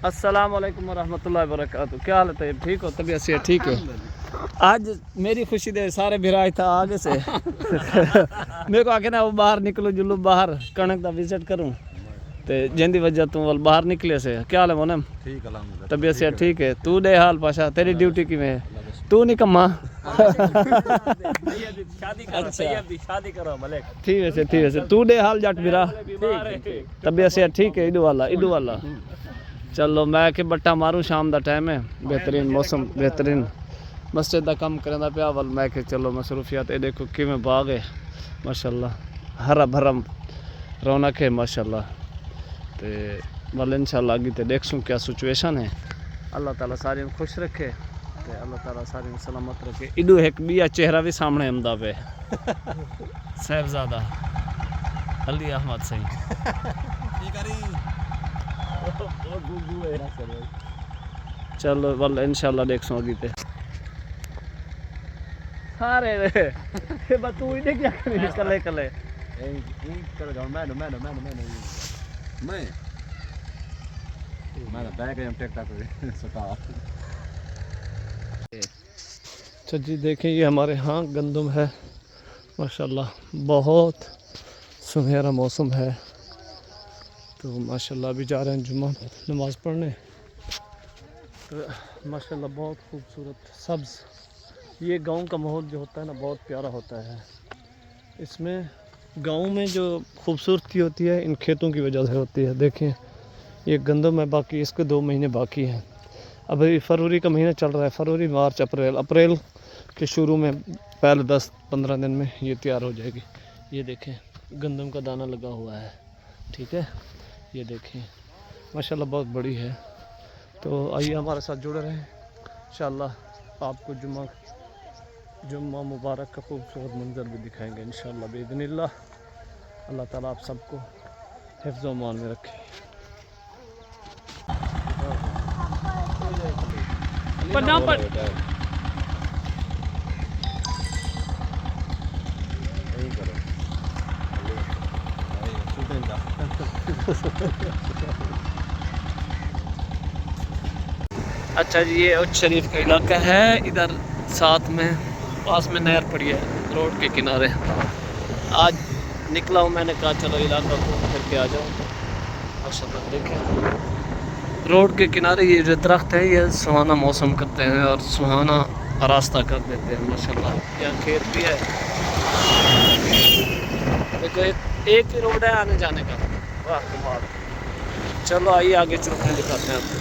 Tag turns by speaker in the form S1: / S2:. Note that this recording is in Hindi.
S1: अस्सलाम वालेकुम वरहमतुल्लाहि वबरकातुहू। क्या हाल है तैयब? ठीक हो? तबीयत से ठीक है? आज मेरी खुशी दे सारे भिराज था आगे से मेरे को आके ना वो बाहर निकलो जुलू बाहर कणक दा विजिट करूं ते जिंदी वजह तू वल बाहर निकले से। क्या हाल है मोनम?
S2: ठीक अल्हम्दुलिल्लाह।
S1: तबीयत से ठीक है? तू दे हाल पाशा तेरी ड्यूटी किवें है? तू नहीं कम्मा
S3: शादी करो मलिक।
S1: ठीक है तू दे हाल जट बिरा तबीयत से ठीक है? इडू वाला चलो मैं कि बट्टा मारूं शाम दा टाइम है बेहतरीन मौसम बेहतरीन मस्जिद दा काम करदा पिया वल मैं कि चलो मसरूफियत ए देखो किवें बाग है माशाल्लाह हरा भरा रौनक है माशाल्लाह ते वल इंशाल्लाह आगे ते देखसूं क्या सिचुएशन है। अल्लाह ताला सारे खुश रखे ते अल्लाह ताला सारे सलामत रखे। इडू एक बिया चेहरा भी सामने आमदा पे साहबजादा अली अहमद सही चलो वल इंशाल्लाह देखसूं आगे ते सारे तू इधे क्या करी कले कले
S2: कर जाओ मैं बैग है टिकटॉक पे सटा।
S1: अच्छा जी देखें ये हमारे यहाँ गंदम है माशाल्लाह बहुत सुनहरा मौसम है तो माशाल्लाह अभी जा रहे हैं जुम्मा नमाज़ पढ़ने तो माशाल्लाह बहुत खूबसूरत सब्ज़ ये गांव का माहौल जो होता है ना बहुत प्यारा होता है। इसमें गांव में जो खूबसूरती होती है इन खेतों की वजह से होती है। देखें ये गंदम है बाकी इसके 2 महीने बाकी हैं। अभी फरवरी का महीना चल रहा है फरवरी मार्च अप्रैल के शुरू में पहले 10-15 दिन में ये तैयार हो जाएगी। ये देखें गंदम का दाना लगा हुआ है ठीक है ये देखें माशाल्लाह बहुत बड़ी है। तो आइए हमारे साथ जुड़े रहें इंशाल्लाह आपको जुम्मा मुबारक का खूबसूरत मंजर भी दिखाएंगे इंशाल्लाह बिइज़्निल्लाह। अल्लाह ताला आप सबको हिफ्ज़ व अमान में रखे। अच्छा जी ये उच्च शरीफ का इलाका है इधर साथ में पास में नहर पड़ी है रोड के किनारे। आज निकला हूँ मैंने कहा चलो इलाका घूम फिर के आ जाऊँ तो माशाल्लाह देखें रोड के किनारे ये जो दरख्त है ये सुहाना मौसम करते हैं और सुहाना रास्ता कर देते हैं माशाल्लाह। यहाँ खेत भी है देखो एक ही रोड है आने जाने का। वाह कमाल। चलो आइए आगे चलते हैं दिखाते हैं आपको।